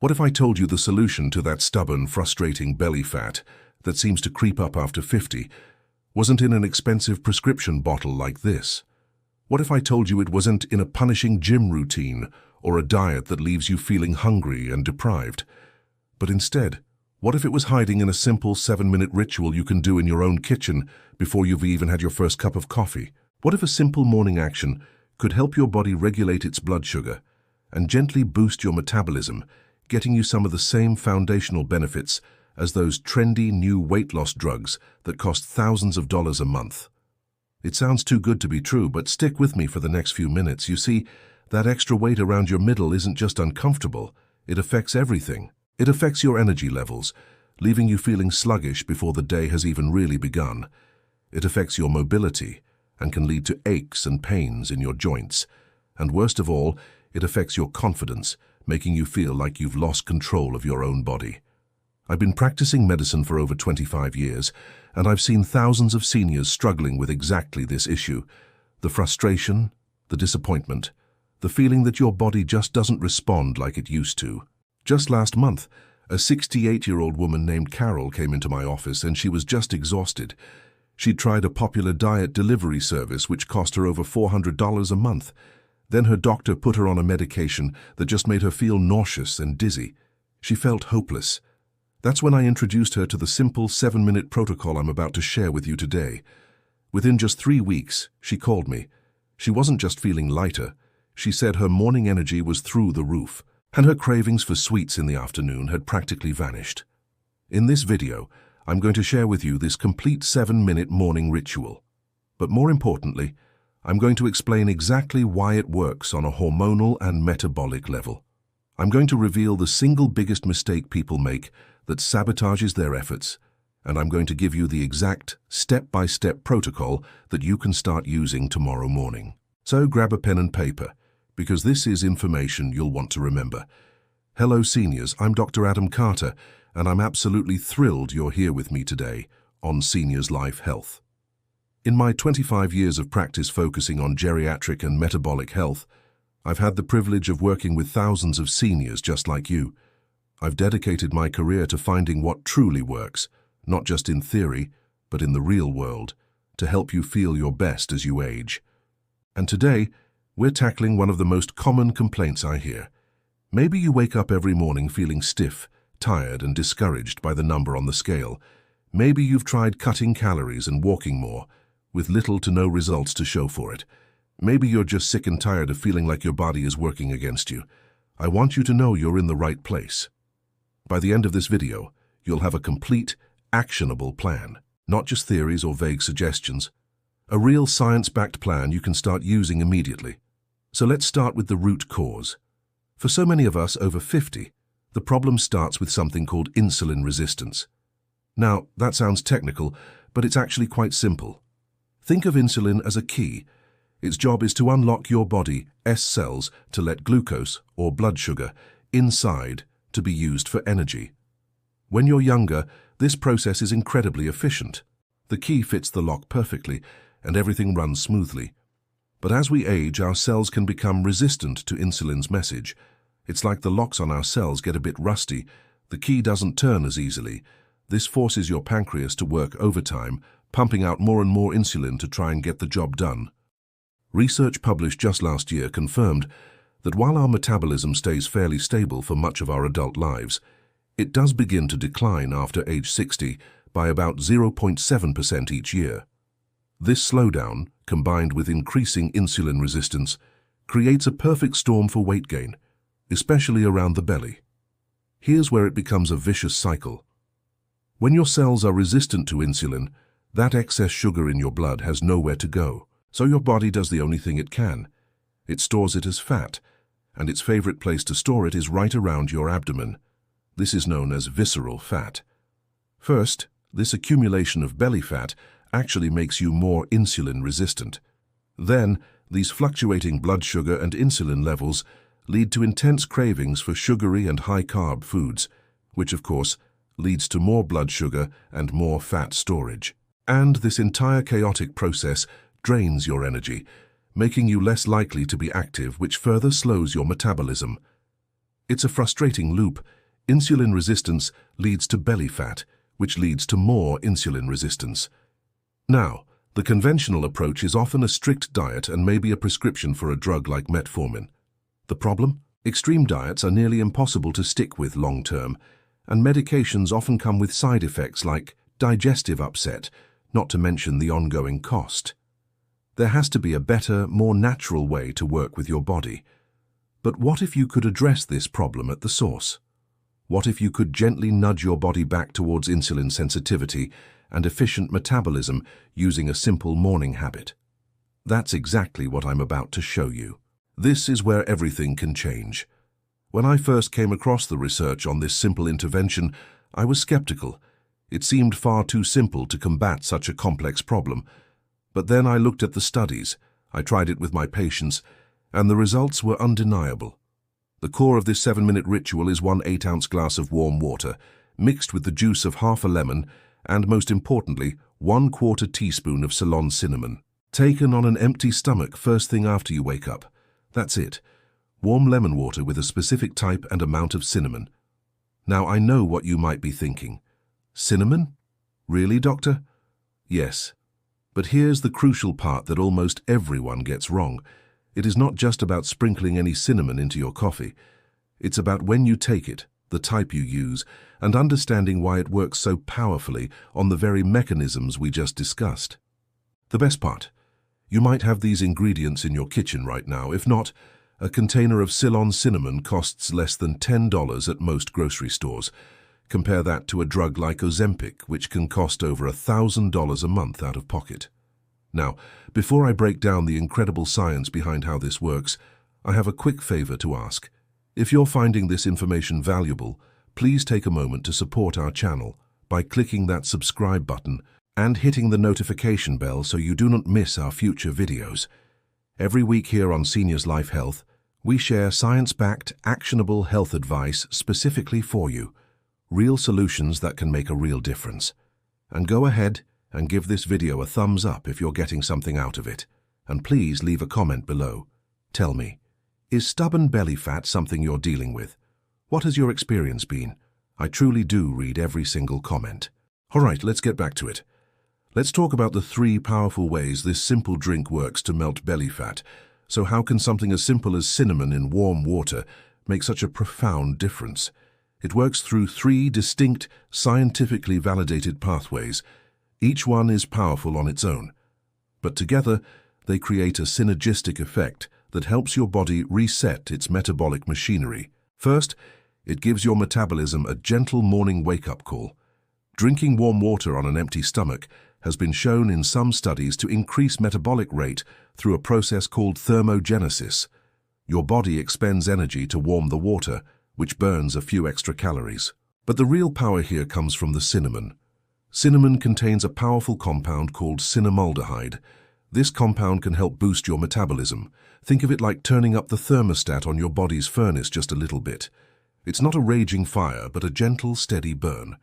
What if I told you the solution to that stubborn, frustrating belly fat that seems to creep up after 50 wasn't in an expensive prescription bottle like this? What if I told you it wasn't in a punishing gym routine or a diet that leaves you feeling hungry and deprived? But instead, what if it was hiding in a simple 7-minute ritual you can do in your own kitchen before you've even had your first cup of coffee? What if a simple morning action could help your body regulate its blood sugar and gently boost your metabolism, getting you some of the same foundational benefits as those trendy new weight loss drugs that cost thousands of dollars a month? It sounds too good to be true, but stick with me for the next few minutes. You see, that extra weight around your middle isn't just uncomfortable, it affects everything. It affects your energy levels, leaving you feeling sluggish before the day has even really begun. It affects your mobility and can lead to aches and pains in your joints. And worst of all, it affects your confidence, making you feel like you've lost control of your own body. I've been practicing medicine for over 25 years, and I've seen thousands of seniors struggling with exactly this issue. The frustration, the disappointment, the feeling that your body just doesn't respond like it used to. Just last month, a 68-year-old woman named Carol came into my office and she was just exhausted. She'd tried a popular diet delivery service which cost her over $400 a month. Then her doctor put her on a medication that just made her feel nauseous and dizzy. She felt hopeless. That's when I introduced her to the simple 7-minute protocol I'm about to share with you today. Within just 3 weeks, she called me. She wasn't just feeling lighter. She said her morning energy was through the roof, and her cravings for sweets in the afternoon had practically vanished. In this video, I'm going to share with you this complete 7-minute morning ritual. But more importantly, I'm going to explain exactly why it works on a hormonal and metabolic level. I'm going to reveal the single biggest mistake people make that sabotages their efforts, and I'm going to give you the exact step-by-step protocol that you can start using tomorrow morning. So grab a pen and paper, because this is information you'll want to remember. Hello seniors, I'm Dr. Adam Carter, and I'm absolutely thrilled you're here with me today on Seniors Life Health. In my 25 years of practice focusing on geriatric and metabolic health, I've had the privilege of working with thousands of seniors just like you. I've dedicated my career to finding what truly works, not just in theory, but in the real world, to help you feel your best as you age. And today, we're tackling one of the most common complaints I hear. Maybe you wake up every morning feeling stiff, tired, and discouraged by the number on the scale. Maybe you've tried cutting calories and walking more, with little to no results to show for it. Maybe you're just sick and tired of feeling like your body is working against you. I want you to know you're in the right place. By the end of this video, you'll have a complete, actionable plan, not just theories or vague suggestions. A real science-backed plan you can start using immediately. So let's start with the root cause. For so many of us over 50, the problem starts with something called insulin resistance. Now, that sounds technical, but it's actually quite simple. Think of insulin as a key. Its job is to unlock your body's cells to let glucose, or blood sugar, inside to be used for energy. When you're younger, this process is incredibly efficient. The key fits the lock perfectly, and everything runs smoothly. But as we age, our cells can become resistant to insulin's message. It's like the locks on our cells get a bit rusty. The key doesn't turn as easily. This forces your pancreas to work overtime, pumping out more and more insulin to try and get the job done. Research published just last year confirmed that while our metabolism stays fairly stable for much of our adult lives, it does begin to decline after age 60 by about 0.7% each year. This slowdown, combined with increasing insulin resistance, creates a perfect storm for weight gain, especially around the belly. Here's where it becomes a vicious cycle. When your cells are resistant to insulin, that excess sugar in your blood has nowhere to go, so your body does the only thing it can. It stores it as fat, and its favorite place to store it is right around your abdomen. This is known as visceral fat. First, this accumulation of belly fat actually makes you more insulin resistant. Then, these fluctuating blood sugar and insulin levels lead to intense cravings for sugary and high-carb foods, which of course leads to more blood sugar and more fat storage. And this entire chaotic process drains your energy, making you less likely to be active, which further slows your metabolism. It's a frustrating loop. Insulin resistance leads to belly fat, which leads to more insulin resistance. Now, the conventional approach is often a strict diet and maybe a prescription for a drug like metformin. The problem? Extreme diets are nearly impossible to stick with long-term, and medications often come with side effects like digestive upset, not to mention the ongoing cost. There has to be a better, more natural way to work with your body. But what if you could address this problem at the source? What if you could gently nudge your body back towards insulin sensitivity and efficient metabolism using a simple morning habit? That's exactly what I'm about to show you. This is where everything can change. When I first came across the research on this simple intervention, I was skeptical. It seemed far too simple to combat such a complex problem. But then I looked at the studies, I tried it with my patients, and the results were undeniable. The core of this 7-minute ritual is 1 8-ounce glass of warm water, mixed with the juice of half a lemon, and most importantly, 1/4 teaspoon of Ceylon cinnamon. Taken on an empty stomach first thing after you wake up. That's it. Warm lemon water with a specific type and amount of cinnamon. Now I know what you might be thinking. Cinnamon? Really, doctor? Yes. But here's the crucial part that almost everyone gets wrong. It is not just about sprinkling any cinnamon into your coffee. It's about when you take it, the type you use, and understanding why it works so powerfully on the very mechanisms we just discussed. The best part? You might have these ingredients in your kitchen right now. If not, a container of Ceylon cinnamon costs less than $10 at most grocery stores. Compare that to a drug like Ozempic, which can cost over $1,000 a month out of pocket. Now, before I break down the incredible science behind how this works, I have a quick favor to ask. If you're finding this information valuable, please take a moment to support our channel by clicking that subscribe button and hitting the notification bell so you do not miss our future videos. Every week here on Seniors Life Health, we share science-backed, actionable health advice specifically for you. Real solutions that can make a real difference. And go ahead and give this video a thumbs up if you're getting something out of it. And please leave a comment below. Tell me, is stubborn belly fat something you're dealing with? What has your experience been? I truly do read every single comment. All right, let's get back to it. Let's talk about the 3 powerful ways this simple drink works to melt belly fat. So how can something as simple as cinnamon in warm water make such a profound difference? It works through 3 distinct, scientifically validated pathways. Each one is powerful on its own, but together they create a synergistic effect that helps your body reset its metabolic machinery. First, it gives your metabolism a gentle morning wake-up call. Drinking warm water on an empty stomach has been shown in some studies to increase metabolic rate through a process called thermogenesis. Your body expends energy to warm the water, which burns a few extra calories. But the real power here comes from the cinnamon. Cinnamon contains a powerful compound called cinnamaldehyde. This compound can help boost your metabolism. Think of it like turning up the thermostat on your body's furnace just a little bit. It's not a raging fire, but a gentle, steady burn.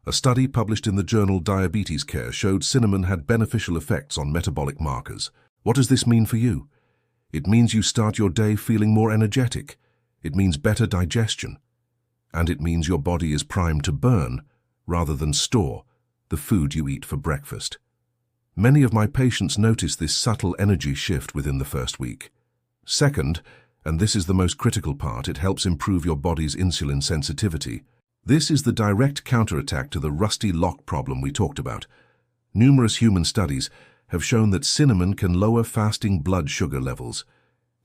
A study published in the journal Diabetes Care showed cinnamon had beneficial effects on metabolic markers. What does this mean for you? It means you start your day feeling more energetic. It means better digestion. And it means your body is primed to burn, rather than store, the food you eat for breakfast. Many of my patients notice this subtle energy shift within the first week. Second, and this is the most critical part, it helps improve your body's insulin sensitivity. This is the direct counterattack to the rusty lock problem we talked about. Numerous human studies have shown that cinnamon can lower fasting blood sugar levels.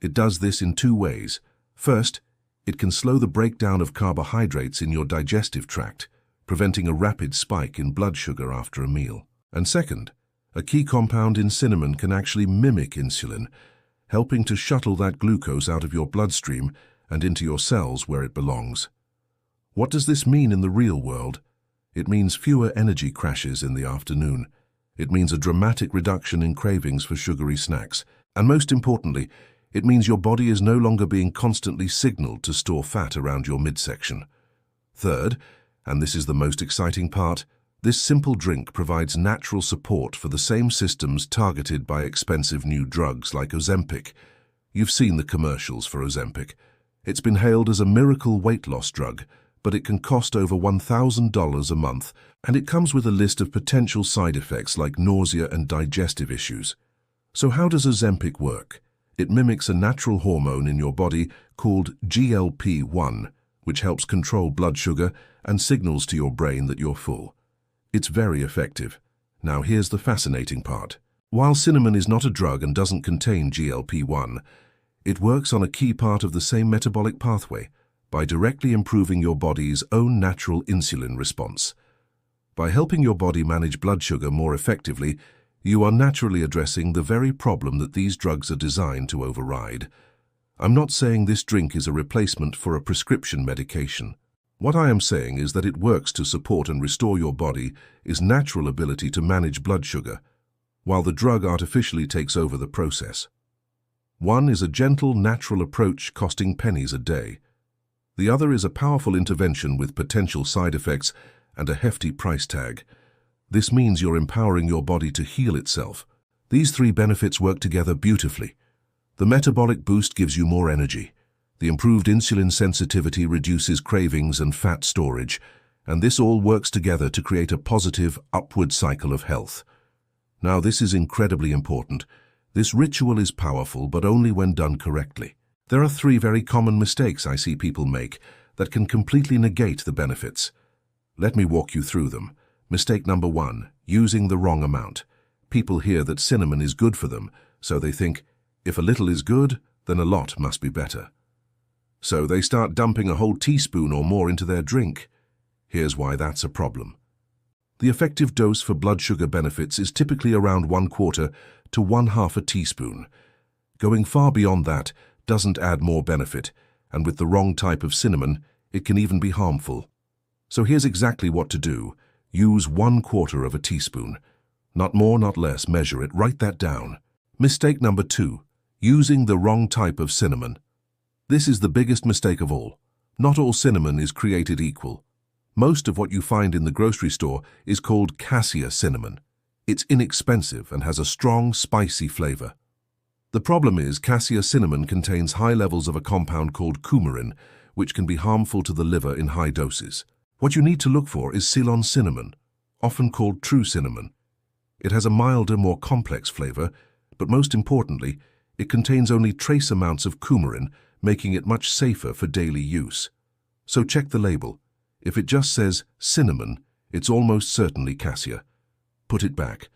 It does this in 2 ways. First, it can slow the breakdown of carbohydrates in your digestive tract, preventing a rapid spike in blood sugar after a meal. And second, a key compound in cinnamon can actually mimic insulin, helping to shuttle that glucose out of your bloodstream and into your cells where it belongs. What does this mean in the real world? It means fewer energy crashes in the afternoon. It means a dramatic reduction in cravings for sugary snacks. And most importantly, it means your body is no longer being constantly signaled to store fat around your midsection. Third, and this is the most exciting part, this simple drink provides natural support for the same systems targeted by expensive new drugs like Ozempic. You've seen the commercials for Ozempic. It's been hailed as a miracle weight loss drug, but it can cost over $1,000 a month, and it comes with a list of potential side effects like nausea and digestive issues. So how does Ozempic work? It mimics a natural hormone in your body called GLP-1, which helps control blood sugar and signals to your brain that you're full. It's very effective. Now here's the fascinating part. While cinnamon is not a drug and doesn't contain GLP-1, it works on a key part of the same metabolic pathway by directly improving your body's own natural insulin response. By helping your body manage blood sugar more effectively, you are naturally addressing the very problem that these drugs are designed to override. I'm not saying this drink is a replacement for a prescription medication. What I am saying is that it works to support and restore your body's natural ability to manage blood sugar, while the drug artificially takes over the process. One is a gentle, natural approach costing pennies a day. The other is a powerful intervention with potential side effects and a hefty price tag. This means you're empowering your body to heal itself. These three benefits work together beautifully. The metabolic boost gives you more energy. The improved insulin sensitivity reduces cravings and fat storage, and this all works together to create a positive, upward cycle of health. Now, this is incredibly important. This ritual is powerful, but only when done correctly. There are three very common mistakes I see people make that can completely negate the benefits. Let me walk you through them. Mistake number 1, using the wrong amount. People hear that cinnamon is good for them, so they think, if a little is good, then a lot must be better. So they start dumping a whole teaspoon or more into their drink. Here's why that's a problem. The effective dose for blood sugar benefits is typically around 1/4 to 1/2 a teaspoon. Going far beyond that doesn't add more benefit, and with the wrong type of cinnamon, it can even be harmful. So here's exactly what to do. Use 1/4 of a teaspoon. Not more, not less. Measure it. Write that down. Mistake number 2, using the wrong type of cinnamon. This is the biggest mistake of all. Not all cinnamon is created equal. Most of what you find in the grocery store is called cassia cinnamon. It's inexpensive and has a strong, spicy flavor. The problem is cassia cinnamon contains high levels of a compound called coumarin, which can be harmful to the liver in high doses. What you need to look for is Ceylon cinnamon, often called true cinnamon. It has a milder, more complex flavor, but most importantly, it contains only trace amounts of coumarin, making it much safer for daily use. So check the label. If it just says cinnamon, it's almost certainly cassia. Put it back.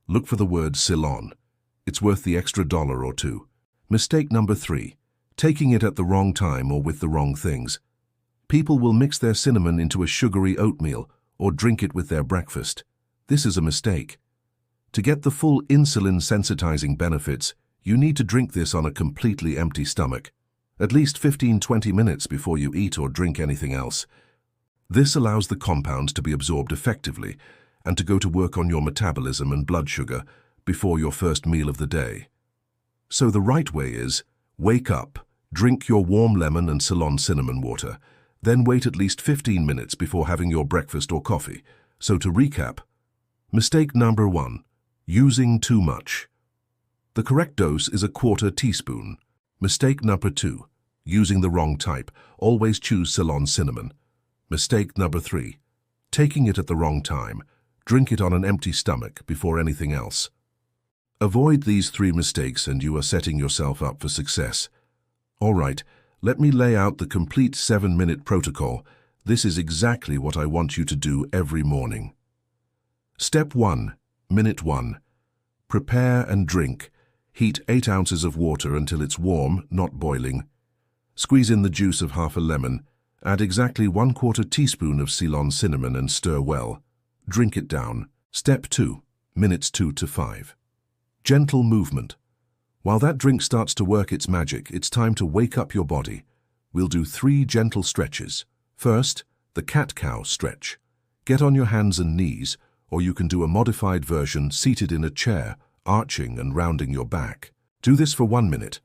Look for the word Ceylon. It's worth the extra $1 or $2. Mistake number 3, taking it at the wrong time or with the wrong things. People will mix their cinnamon into a sugary oatmeal or drink it with their breakfast. This is a mistake. To get the full insulin sensitizing benefits, you need to drink this on a completely empty stomach, at least 15-20 minutes before you eat or drink anything else. This allows the compounds to be absorbed effectively and to go to work on your metabolism and blood sugar before your first meal of the day. So the right way is, wake up, drink your warm lemon and Ceylon cinnamon water, then wait at least 15 minutes before having your breakfast or coffee. So to recap, mistake number 1, using too much. The correct dose is 1/4 teaspoon. Mistake number 2, using the wrong type. Always choose Ceylon cinnamon. Mistake number 3, taking it at the wrong time. Drink it on an empty stomach before anything else. Avoid these 3 mistakes and you are setting yourself up for success. All right, let me lay out the complete 7-minute protocol. This is exactly what I want you to do every morning. Step 1, Minute 1. Prepare and drink. Heat 8 ounces of water until it's warm, not boiling. Squeeze in the juice of half a lemon. Add exactly 1/4 teaspoon of Ceylon cinnamon and stir well. Drink it down. Step 2, Minutes 2 to 5. Gentle movement. While that drink starts to work its magic, it's time to wake up your body. We'll do 3 gentle stretches. First, the cat-cow stretch. Get on your hands and knees, or you can do a modified version seated in a chair, arching and rounding your back. Do this for 1 minute.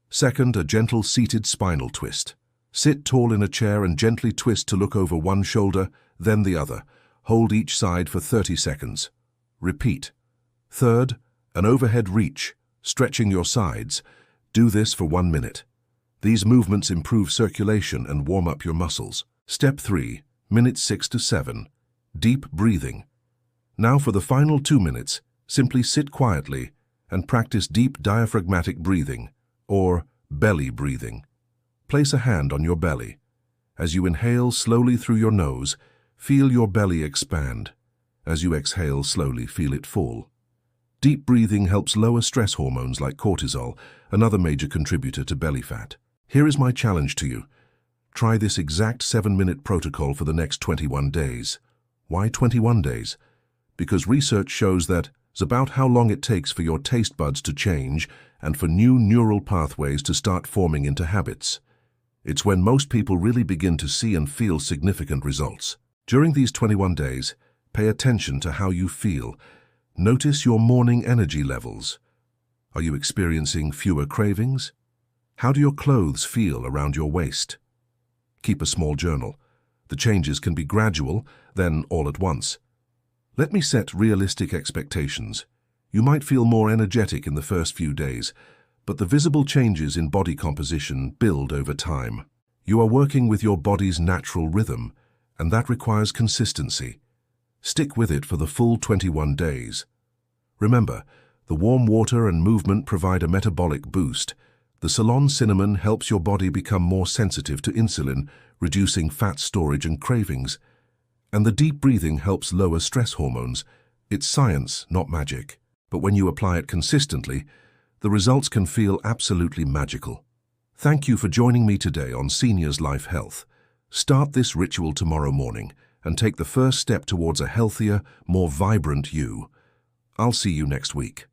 Second, a gentle seated spinal twist. Sit tall in a chair and gently twist to look over one shoulder, then the other. Hold each side for 30 seconds. Repeat. Third, an overhead reach, stretching your sides. Do this for 1 minute. These movements improve circulation and warm up your muscles. Step 3, minutes 6 to 7. Deep breathing. Now for the final 2 minutes, simply sit quietly and practice deep diaphragmatic breathing, or belly breathing. Place a hand on your belly. As you inhale slowly through your nose, feel your belly expand. As you exhale slowly, feel it fall. Deep breathing helps lower stress hormones like cortisol, another major contributor to belly fat. Here is my challenge to you. Try this exact 7-minute protocol for the next 21 days. Why 21 days? Because research shows that it's about how long it takes for your taste buds to change and for new neural pathways to start forming into habits. It's when most people really begin to see and feel significant results. During these 21 days, pay attention to how you feel. Notice your morning energy levels. Are you experiencing fewer cravings? How do your clothes feel around your waist? Keep a small journal. The changes can be gradual, then all at once. Let me set realistic expectations. You might feel more energetic in the first few days, but the visible changes in body composition build over time. You are working with your body's natural rhythm, and that requires consistency. Stick with it for the full 21 days. Remember, the warm water and movement provide a metabolic boost. The Ceylon cinnamon helps your body become more sensitive to insulin, reducing fat storage and cravings. And the deep breathing helps lower stress hormones. It's science, not magic. But when you apply it consistently, the results can feel absolutely magical. Thank you for joining me today on Seniors Life Health. Start this ritual tomorrow morning and take the first step towards a healthier, more vibrant you. I'll see you next week.